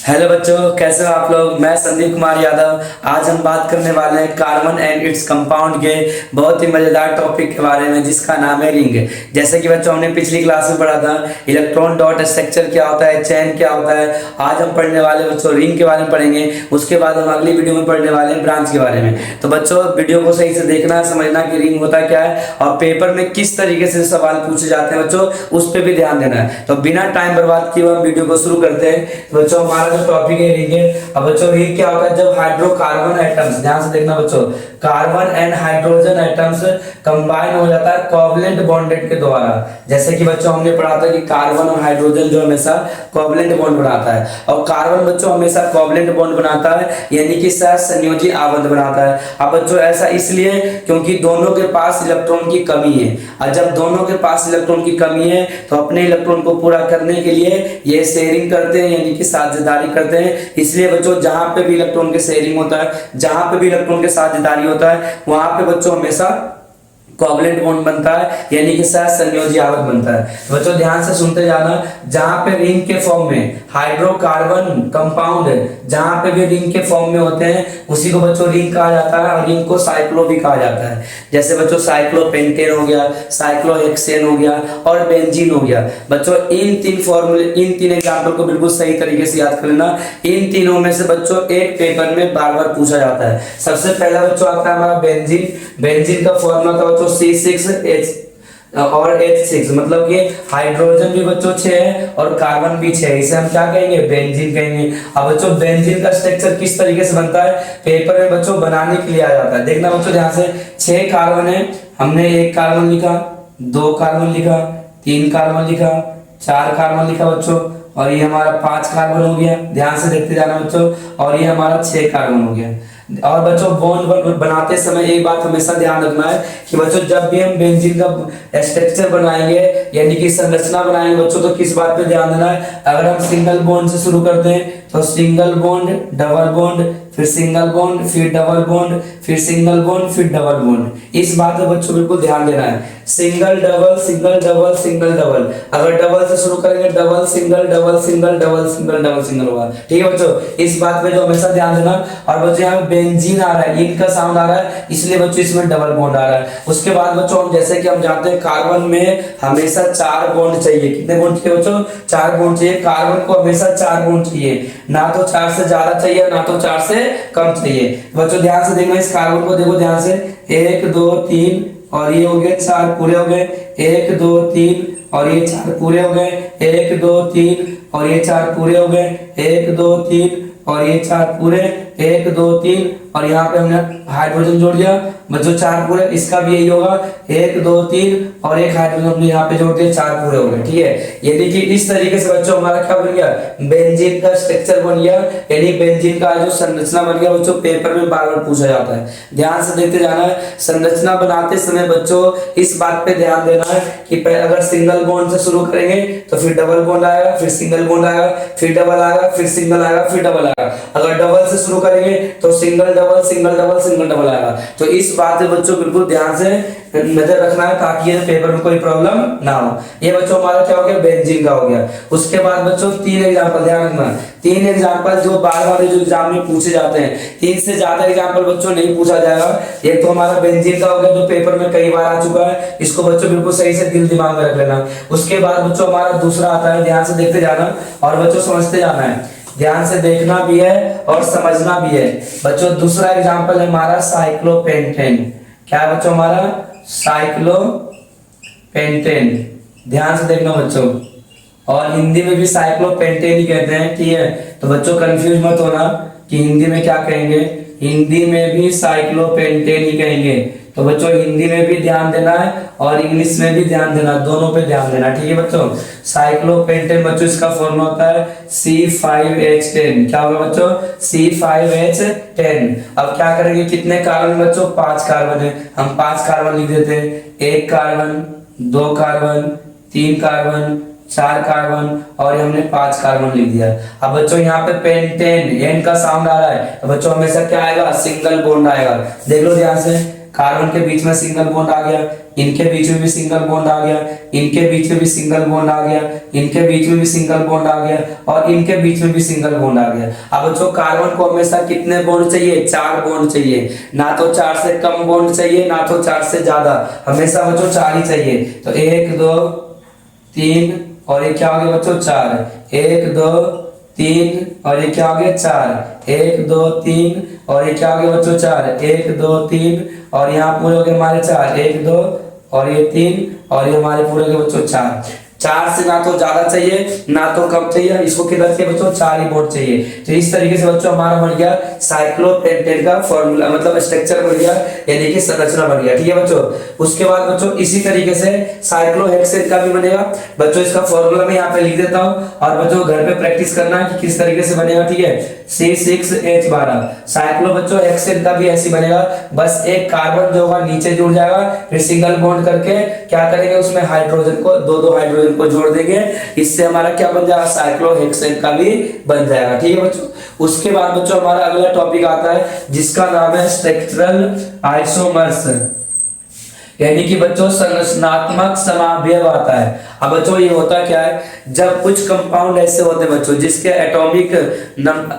Hello बच्चों, कैसे हो आप लोग। मैं संदीप कुमार यादव। आज हम बात करने वाले हैं कार्बन एंड इट्स कंपाउंड के बहुत ही मजेदार टॉपिक के बारे में, जिसका नाम है रिंग। जैसे कि बच्चों हमने पिछली क्लास में पढ़ा था इलेक्ट्रॉन डॉट स्ट्रक्चर क्या होता है, चेन क्या होता है। आज हम पढ़ने वाले बच्चों रिंग के बारे में पढ़ेंगे। उसके बाद हम अगली वीडियो में पढ़ने वाले हैं ब्रांच के बारे में। तो बच्चों वीडियो को सही से देखना, समझना कि रिंग होता क्या है और पेपर में किस तरीके से सवाल पूछे जाते हैं बच्चों, उस पर भी ध्यान देना है। तो बिना टाइम बर्बाद किए हम वीडियो को शुरू करते हैं। तो बच्चों हमारा जो टॉपिक है रिंग है। अब बच्चों रिंग क्या होता है, जब हाइड्रोकार्बन एटम्स, ध्यान से देखना बच्चों, carbon and hydrogen atoms combine हो जाता है कोवलेंट बॉन्डेड के द्वारा। जैसे कि बच्चों हमने पढ़ा था कि कार्बन और हाइड्रोजन जो हमेशा कोवलेंट बॉन्ड बनाता है, और कार्बन बच्चों हमेशा कोवलेंट बॉन्ड बनाता है, यानी कि सहसंयोजी आबंध बनाता है। अब बच्चों ऐसा इसलिए क्योंकि दोनों के पास इलेक्ट्रॉन की कमी है, और जब दोनों के पास इलेक्ट्रॉन की कमी है तो अपने इलेक्ट्रॉन को पूरा करने के लिए ये शेयरिंग करते हैं, यानी कि साझेदारी करते हैं। इसलिए बच्चों जहां पे भी इलेक्ट्रॉन के शेयरिंग होता है, जहां पे भी इलेक्ट्रॉन के साझेदारी होता है, वहां पे बच्चों हमेशा कोवलेंट बॉन्ड बनता है, यानी कि सहसंयोजी आबंध बनता है। बच्चों ध्यान से सुनते जाना, जहां पे रिंग के फॉर्म में हाइड्रोकार्बन कंपाउंड जहां पे भी रिंग के फॉर्म में होते हैं उसी को बच्चों रिंग कहा जाता है, और रिंग को साइक्लो भी कहा जाता है। जैसे बच्चों साइक्लोपेंटेन हो गया, साइक्लोहेक्सेन हो गया और बेंजीन हो गया। बच्चों इन तीन फॉर्मूले, इन तीन एग्जाम्पल को बिल्कुल सही तरीके से याद कर लेना। इन तीनों में से बच्चों एक पेपर में बार बार पूछा जाता है। सबसे पहला बच्चों आता है हमारा बेंजीन। बेंजीन का फॉर्मूला था बच्चों C6H और H6, मतलब कि हाइड्रोजन भी बच्चों 6 है और कार्बन भी 6 है। इसे हम क्या कहेंगे, बेंजीन कहेंगे। अब बच्चों बेंजीन का स्ट्रक्चर किस तरीके से बनता है, पेपर में बच्चों बनाने के लिए आ जाता है। देखना बच्चों ध्यान से, 6 कार्बन है, हमने 1 कार्बन लिखा, 2 कार्बन लिखा, 3 कार्बन लिखा, 4 कार्बन लिखा बच्चों, और ये हमारा 5 कार्बन हो गया। ध्यान से देखते जाना बच्चों, और ये हमारा 6 कार्बन हो गया। और बच्चों बॉन्ड बनाते समय एक बात हमेशा ध्यान रखना है कि बच्चों जब भी हम बेंजीन का स्ट्रक्चर बनाएंगे, यानी कि संरचना बनाएंगे बच्चों, तो किस बात पे ध्यान देना है। अगर हम सिंगल बॉन्ड से शुरू करते हैं तो सिंगल बॉन्ड, डबल बॉन्ड, फिर सिंगल बॉन्ड, फिर डबल बॉन्ड, फिर सिंगल बॉन्ड, फिर डबल बॉन्ड। इस बात पे बच्चों बिल्कुल ध्यान देना है। Single double, single double, single double. अगर डबल से शुरू करेंगे double single, double single, double single, double single होगा। ठीक है बच्चों, इस बात पे जो हमेशा ध्यान देना। और बच्चों यहाँ बेंजीन आ रहा है, इन का साउंड आ रहा है, इसलिए बच्चों इसमें डबल बॉन्ड आ रहा है। उसके बाद बच्चों हम जैसे कि हम जानते हैं कार्बन में हमेशा 4 बॉन्ड चाहिए। कितने बॉन्ड चाहिए बच्चों, 4 बॉन्ड चाहिए। कार्बन को हमेशा 4 बॉन्ड चाहिए, ना तो 4 से ज्यादा चाहिए ना तो 4 से कम चाहिए। बच्चों ध्यान से देखना, इस कार्बन को देखो ध्यान से, 1 2 3 और ये हो गए 4 पूरे हो गए, 1 2 3 और ये 4 पूरे हो गए, 1 2 3 और ये 4 पूरे हो गए, 1 2 3 और ये 4 पूरे, 1 2 3 और यहाँ पे हमने हाइड्रोजन जोड़ दिया बच्चों 4 पूरे। इसका भी यही होगा, 1 2 3 और एक हाइड्रोजन हमने यहाँ पे जोड़ दिया, 4 पूरे हो गए। ठीक है, यानी कि इस तरीके से बच्चों हमारा क्या बन गया, बेंजीन का स्ट्रक्चर बन गया, यानी बेंजीन का जो संरचना बन गया बच्चों, पेपर में बार बार पूछा जाता है। ध्यान से देखते जाना है। संरचना बनाते समय बच्चों इस बात पे ध्यान देना है कि अगर सिंगल बॉन्ड से शुरू करेंगे तो फिर डबल बॉन्ड आएगा, फिर सिंगल बॉन्ड आएगा, फिर डबल आएगा, फिर सिंगल आएगा, फिर डबल आएगा। अगर डबल से शुरू करेंगे तो single double, single double, single double आएगा। तो इस बात पे बच्चों बिल्कुल ध्यान से नजर रखना है ताकि ये पेपर में कोई प्रॉब्लम ना हो। ये बच्चों हमारा क्या हो गया, बेंजीन का हो गया। उसके बाद बच्चों 3 एग्जांपल ध्यान रखना, 3 एग्जांपल जो बार बार जो एग्जाम में पूछे जाते हैं। 3 से ज्यादा एग्जांपल बच्चों नहीं पूछा जाएगा। एक तो हमारा बेंजीन का हो गया जो पेपर में कई बार आ चुका है, इसको बच्चों बिल्कुल सही से दिल दिमाग में रख लेना। उसके बाद बच्चों हमारा दूसरा आता है, ध्यान से देखते जाना और बच्चों समझते जाना है। ध्यान से देखना भी है और समझना भी है बच्चों। दूसरा एग्जांपल है हमारा साइक्लोपेंटेन। क्या है बच्चों हमारा, साइक्लोपेंटेन। ध्यान से देखना बच्चों, और हिंदी में भी साइक्लोपेंटेन ही कहते हैं। ठीक है, तो बच्चों कंफ्यूज मत होना कि हिंदी में क्या कहेंगे, हिंदी में भी साइक्लोपेंटेन ही कहेंगे। तो बच्चों हिंदी में भी ध्यान देना है और इंग्लिश में भी ध्यान देना, दोनों पे ध्यान देना। ठीक है बच्चों, साइक्लोपेंटेन बच्चों इसका फॉर्मूला होता है C5H10। क्या होगा बच्चों, C5H10। अब क्या करेंगे, कितने कार्बन बच्चों, 5 कार्बन है, हम 5 कार्बन लिख देते हैं। 1 कार्बन, 2 कार्बन, 3 कार्बन, 4 कार्बन और हमने 5 कार्बन लिख दिया। अब बच्चों यहाँ पे पेंटेन, एन का साउंड आ रहा है तो बच्चों हमेशा क्या आएगा, सिंगल बॉन्ड आएगा। देख लो ध्यान से, कार्बन के बीच में सिंगल बॉन्ड आ गया, इनके बीच में भी सिंगल बॉन्ड आ गया, इनके बीच में भी सिंगल बॉन्ड आ गया, इनके बीच में भी सिंगल बॉन्ड आ गया, और इनके बीच में भी सिंगल बॉन्ड आ गया। अब बच्चों कार्बन को हमेशा कितने बॉन्ड चाहिए? 4 बॉन्ड चाहिए, ना तो 4 से कम बॉन्ड चाहिए, ना तो 4 से ज्यादा, हमेशा बच्चों 4 ही चाहिए। तो 1 2 3 और ये क्या हो गया बच्चों? 4, 1 2 3 और ये क्या हो गया? 4, 1 2 3 और ये क्या हो गया बच्चों? 4, 1 2 3 और यहाँ पूरे हो गए हमारे 4, 1 2 और ये 3 और ये हमारे पूरे हो गए बच्चों 4। 4 से ना तो ज्यादा चाहिए ना तो कम चाहिए, इसको किधर से बच्चों? 4 ही बॉन्ड चाहिए। तो इस तरीके से बच्चों हमारा बन गया साइक्लोपेंटेन का फॉर्मूला, मतलब स्ट्रक्चर बन गया, यानी कि संरचना बन गया। ठीक है बच्चों। उसके बाद बच्चों इसी तरीके से साइक्लोहेक्सेन का भी बनेगा बच्चों। इसका फॉर्मूला मैं यहाँ पे लिख देता हूँ और बच्चों घर पे प्रैक्टिस करना है कि किस तरीके से बनेगा। ठीक है, C6H12 साइक्लो बच्चों हेक्सेन का भी ऐसे बनेगा, बस एक कार्बन जो होगा नीचे जुड़ जाएगा, फिर सिंगल बॉन्ड करके क्या करेंगे? उसमें हाइड्रोजन को दो हाइड्रोजन को जोड़ देंगे, इससे हमारा क्या बन जाएगा? साइक्लोहेक्सेन का भी बन जाएगा। ठीक है बच्चों। उसके बाद बच्चों हमारा अगला टॉपिक आता है जिसका नाम है स्ट्रक्चरल आइसोमर्स, यानी कि बच्चों संरचनात्मक समावयव आता है। अब बच्चों ये होता क्या है? जब कुछ कंपाउंड ऐसे होते हैं बच्चों जिसके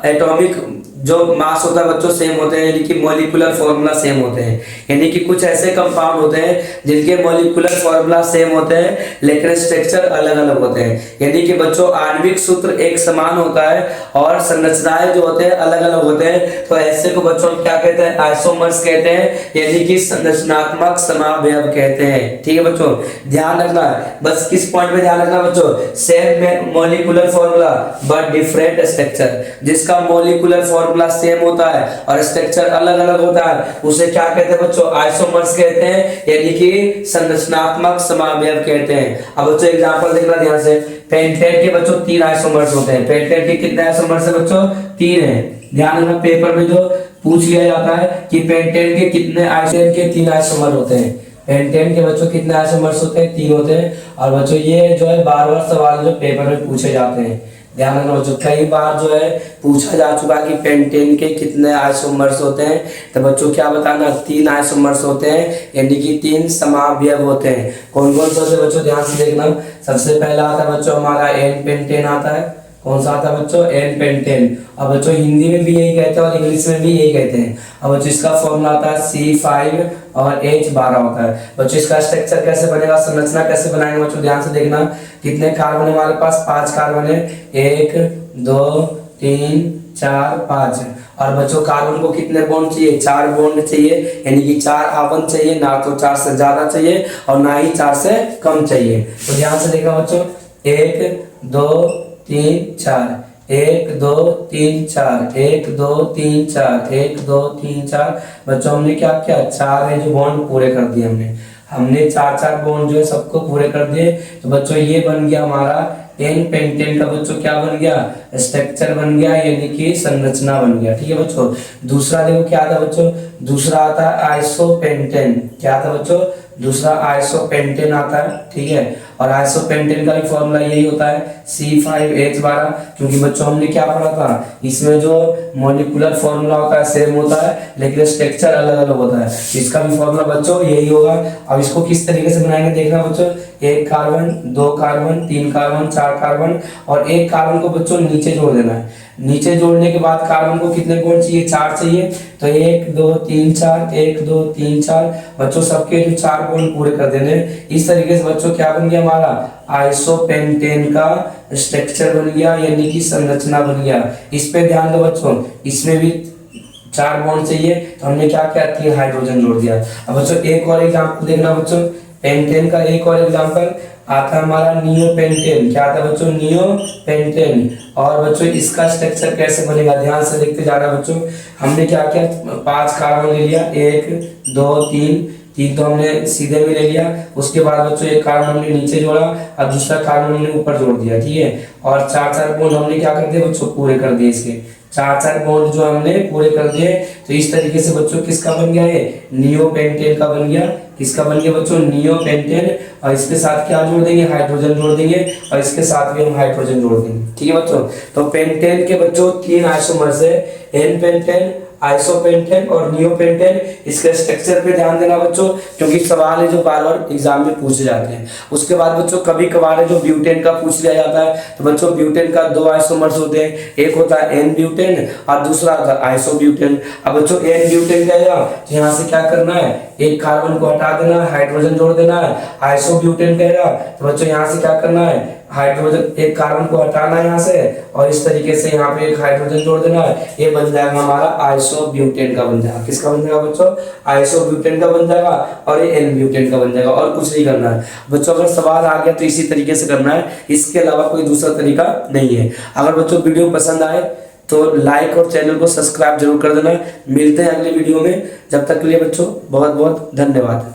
एटॉमिक जो मास होता है बच्चों सेम होते हैं, यानी कि मॉलिक्यूलर फॉर्मूला सेम होते हैं, यानी कि कुछ ऐसे कंपाउंड होते हैं जिनके मॉलिक्यूलर फॉर्मूला सेम होते हैं लेकिन स्ट्रक्चर अलग अलग होते हैं, यानी कि बच्चों आणविक सूत्र एक समान होता है और संरचनाएं जो होते हैं अलग अलग होते हैं। तो ऐसे को बच्चों क्या कहते हैं? आइसोमर्स कहते हैं, यानी कि संरचनात्मक समावयव कहते हैं। ठीक है बच्चों, ध्यान रखना बस किस पॉइंट में ध्यान रखना बच्चों? Same molecular formula but different structure, जिसका मॉलिक्यूलर फॉर्मूला सेम होता है और स्ट्रक्चर अलग अलग होता है उसे क्या कहते हैं बच्चों? आइसोमर्स कहते हैं, यानी कि संरचनात्मक समावयव कहते हैं। अब बच्चों एग्जांपल देखना ध्यान से। पेंटेन के बच्चों 3 आइसोमर्स होते हैं। पेंटेन के कितने आइसोमर्स है बच्चों? 3 है। ध्यान रखना पेपर में जो पूछ लिया जाता है कि पेंटेन के कितने आइसोमर के 3 आइसोमर होते हैं। पेंटेन के बच्चों कितने आइसोमर्स होते हैं? 3 होते हैं। और बच्चों ये जो है बार-बार सवाल जो पेपर में पूछे जाते हैं, ध्यान रखना बच्चों, कई बार जो है पूछा जा चुका कि पेंटेन के कितने आइसोमर्स होते हैं। तो बच्चों क्या बताना? 3 आइसोमर्स होते हैं, यानी कि 3 समावयव होते हैं। कौन कौन से होते हैं बच्चों? ध्यान से देखना। सबसे पहला आता है बच्चों हमारा एन पेंटेन आता है। कौन सा आता है बच्चों? एन पेंटेन। अब बच्चों हिंदी में भी यही कहते हैं और इंग्लिश में भी यही कहते हैं। अब बच्चों इसका फॉर्मूला आता है C5 और H12 होता है। बच्चों इसका स्ट्रक्चर कैसे बनेगा, संरचना कैसे बनाएंगे बच्चों? ध्यान से देखना। कितने कार्बन है हमारे पास? 5 कार्बन है। 1 2 3 4 5। और बच्चों कार्बन को कितने बॉन्ड चाहिए? 4 बॉन्ड चाहिए, यानी कि 4 आवन चाहिए, ना तो 4 से ज्यादा चाहिए और ना ही 4 से कम चाहिए। तो ध्यान से देखना बच्चों। 1 2 3 4, 1 2 3 4, 1 2 3 4, 1 2 3 4। बच्चों हमने क्या किया? 4 है जो बॉन्ड पूरे कर दिए हमने 4 बॉन्ड जो है सबको पूरे कर दिए। तो बच्चों ये बन गया हमारा एन पेंटेन का बच्चों क्या बन गया? स्ट्रक्चर बन गया, यानी कि संरचना बन गया। ठीक है बच्चों। दूसरा देखो क्या आता है बच्चों? दूसरा आता है आइसोपेंटेन। क्या आता है बच्चों? दूसरा आइसोपेंटेन आता है। ठीक है, और आइसोपेंटेन का भी फॉर्मूला यही होता है C5H12, क्योंकि बच्चों हमने क्या पढ़ा था? इसमें जो मॉलिक्यूलर फॉर्मूला होता है सेम होता है लेकिन स्ट्रक्चर अलग अलग होता है। इसका भी फॉर्मूला बच्चों यही होगा। अब इसको किस तरीके से बनाएंगे देखना बच्चों। 1 कार्बन, 2 कार्बन, 3 कार्बन, 4 कार्बन और 1 कार्बन को बच्चों नीचे जोड़ देना है। नीचे जोड़ने के बाद कार्बन को कितने बॉन्ड चाहिए? 4 चाहिए। तो 1 2 3 4, 1 2 3 4 बच्चों सबके जो 4 बॉन्ड पूरे कर देने। इस तरीके से बच्चों क्या बन गया हमारा? आइसोपेंटेन का स्ट्रक्चर बन गया, यानी कि संरचना बन गया। इस पे ध्यान दो बच्चों, इसमें भी 4 बॉन्ड चाहिए तो हमने क्या किया? 3 हाइड्रोजन जोड़ दिया। अब बच्चों एक और एग्जाम्पल देखना बच्चों। पेंटेन का एक और एग्जाम्पल आता है हमारा नियो पेंटेन। क्या आता है बच्चों? Neo pentane. और बच्चों इसका स्ट्रक्चर कैसे बनेगा? ध्यान से देखते जाना बच्चों। हमने क्या किया? 5 कार्बन ले लिया, 1 2 3 तो हमने सीधे में ले लिया। उसके बाद बच्चों एक कार्बन हमने नीचे जोड़ा और दूसरा कार्बन हमने ऊपर जोड़ दिया। ठीक है, और 4 बॉन्ड हमने क्या कर दिया बच्चों? पूरे कर दिए। इसके 4 बॉन्ड जो हमने पूरे कर दिए। तो इस तरीके से बच्चों किसका बन गया? ये नियो पेंटेन का बन गया। किसका बन गया बच्चों? Neo pentane. और इसके साथ क्या जोड़ देंगे? हाइड्रोजन जोड़ देंगे और इसके साथ भी हम हाइड्रोजन जोड़ देंगे। ठीक है बच्चों। तो पेंटेन के बच्चों 3 आइसोमर्स है, एन पेंटेन, आइसोपेंटेन और नियोपेंटेन, इसके स्ट्रक्चर पे ध्यान देना बच्चों, क्योंकि सवाल है जो बार बार एग्जाम में पूछे जाते हैं। उसके बाद बच्चों कभी कभार है जो ब्यूटेन का पूछ लिया जाता है, तो बच्चों ब्यूटेन का दो आइसोमर्स होते हैं, एक होता है एन ब्यूटेन और दूसरा होता है आइसोब्यूटेन। अब बच्चों एन ब्यूटेन का तो यहाँ से क्या करना है, एक कार्बन को हटा देना है, हाइड्रोजन जोड़ देना है। आइसोब्यूटेन कहेगा तो बच्चों यहाँ से क्या करना है, हाइड्रोजन, एक कार्बन को हटाना है यहाँ से और इस तरीके से यहाँ पे एक हाइड्रोजन जोड़ देना है। ये बन जाएगा हमारा आइसोब्यूटेन का बन जाएगा। किसका बन जाएगा बच्चों, आइसोब्यूटेन का बन जाएगा और ये एन ब्यूटेन का बन जाएगा। और कुछ नहीं करना है बच्चों, अगर सवाल आ गया तो इसी तरीके से करना है, इसके अलावा कोई दूसरा तरीका नहीं है। अगर बच्चों वीडियो पसंद आए तो लाइक और चैनल को सब्सक्राइब जरूर कर देना। मिलते हैं अगले वीडियो में, जब तक के लिए बच्चों बहुत बहुत धन्यवाद।